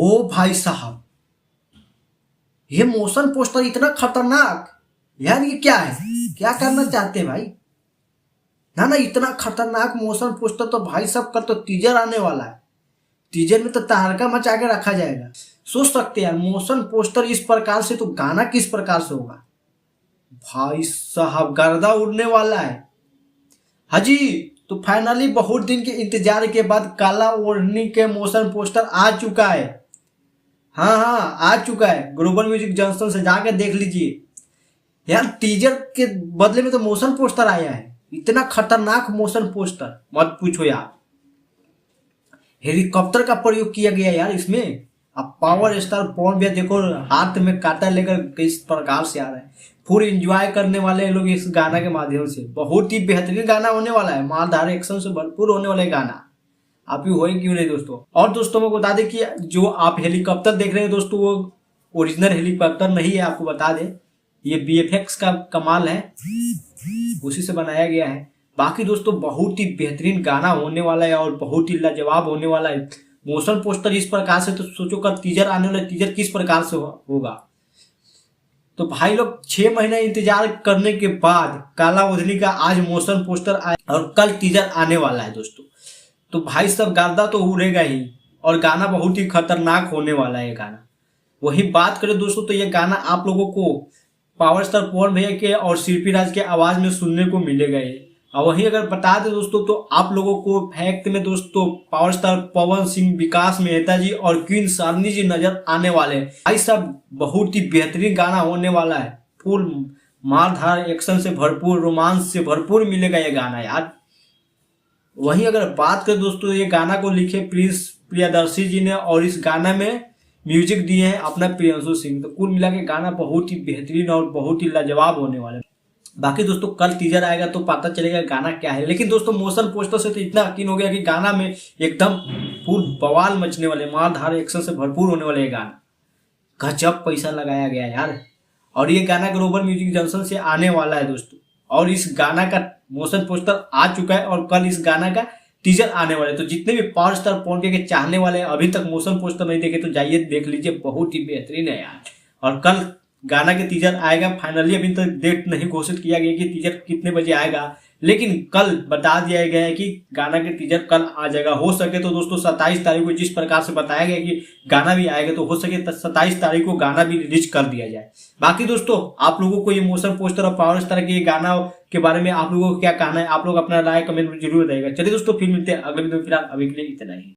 ओ भाई साहब, ये मोशन पोस्टर इतना खतरनाक। यार ये क्या है, क्या करना चाहते हैं भाई? ना ना, इतना खतरनाक मोशन पोस्टर तो भाई साहब का तो टीजर आने वाला है। टीजर में तो तहलका मचा के रखा जाएगा। सोच सकते हैं यार, मोशन पोस्टर इस प्रकार से तो गाना किस प्रकार से होगा। भाई साहब गर्दा उड़ने वाला है। हाजी, तो फाइनली बहुत दिन के इंतजार के बाद काला ओढ़नी के मोशन पोस्टर आ चुका है। हाँ हाँ, आ चुका है। ग्लोबल म्यूजिक जंक्शन से जाकर देख लीजिए। यार टीजर के बदले में तो मोशन पोस्टर आया है। इतना खतरनाक मोशन पोस्टर मत पूछो यार। हेलीकॉप्टर का प्रयोग किया गया यार इसमें। अब पावर स्टार पवन भैया देखो, हाथ में कांटा लेकर किस प्रकार से आ रहा है। फुल एंजॉय करने वाले हैं लोग इस गाना के माध्यम से। बहुत ही बेहतरीन गाना होने वाला है, मारधार एक्शन से भरपूर होने वाला है गाना। आप ही होए क्यों नहीं दोस्तों। और दोस्तों मैं बता दें कि जो आप हेलीकॉप्टर देख रहे हैं दोस्तों, वो ओरिजिनल हेलीकॉप्टर नहीं है। आपको बता दें, ये बीएफएक्स का कमाल है, उसी से बनाया गया है। बाकी दोस्तों बहुत ही बेहतरीन गाना होने वाला है और बहुत ही लाजवाब होने वाला है। मोशन पोस्टर इस प्रकार से तो सोचो का टीजर आने वाला, टीजर किस प्रकार से होगा। तो भाई लोग 6 महीना इंतजार करने के बाद काला ओढ़नी का आज मोशन पोस्टर आया और कल टीजर आने वाला है दोस्तों। तो भाई सब गर्दा तो उड़ेगा ही और गाना बहुत ही खतरनाक होने वाला है गाना। वही बात करें दोस्तों, तो ये गाना आप लोगों को पावर स्टार पवन भैया के और शिल्पी राज के आवाज में सुनने को मिलेगा ये। और वही अगर बता दें दोस्तों, तो आप लोगों को फैक्ट में दोस्तों पावर स्टार पवन सिंह, विकास मेहता जी और क्वीन शालिनी जी नजर आने वाले हैं। भाई साहब बहुत ही बेहतरीन गाना होने वाला है। फुल मारधार एक्शन से भरपूर, रोमांस से भरपूर मिलेगा ये गाना यार। वहीं अगर बात करें दोस्तों, ये गाना को लिखे प्रिंस प्रियदर्शी जी ने और इस गाना में म्यूजिक दिए हैं अपना प्रियंशु सिंह। तो कुल मिला के गाना बहुत ही बेहतरीन और बहुत ही लाजवाब होने वाला है। बाकी दोस्तों कल टीजर आएगा तो पता चलेगा गाना क्या है। लेकिन दोस्तों मोशन पोस्टर से तो इतना यकीन हो गया कि गाना में एकदम फुल बवाल मचने वाले, मारधार एक्शन से भरपूर होने वाले गाना। गजब पैसा लगाया गया यार। और ये गाना ग्लोबल म्यूजिक जंक्शन से आने वाला है दोस्तों। और इस गाना का मोशन पोस्टर आ चुका है और कल इस गाना का टीजर आने वाले। तो जितने भी पावर स्टार पवन के चाहने वाले हैं, अभी तक मोशन पोस्टर नहीं देखे तो जाइए देख लीजिए, बहुत ही बेहतरीन है यार। और कल गाना के टीजर आएगा। फाइनली अभी तक डेट नहीं घोषित किया गया कि टीजर कितने बजे आएगा, लेकिन कल बता दिया गया है कि गाना के टीजर कल आ जाएगा। हो सके तो दोस्तों 27 तारीख को, जिस प्रकार से बताया गया कि गाना भी आएगा, तो हो सके 27 तारीख को गाना भी रिलीज कर दिया जाए। बाकी दोस्तों आप लोगों को ये मोशन पोस्टर और पावर स्टार के ये गाना के बारे में आप लोगों को क्या कहना है, आप लोग अपना राय कमेंट में जरूर बताइएगा। चलिए दोस्तों फिर मिलते हैं अगले वीडियो में। फिलहाल अभी के लिए इतना ही।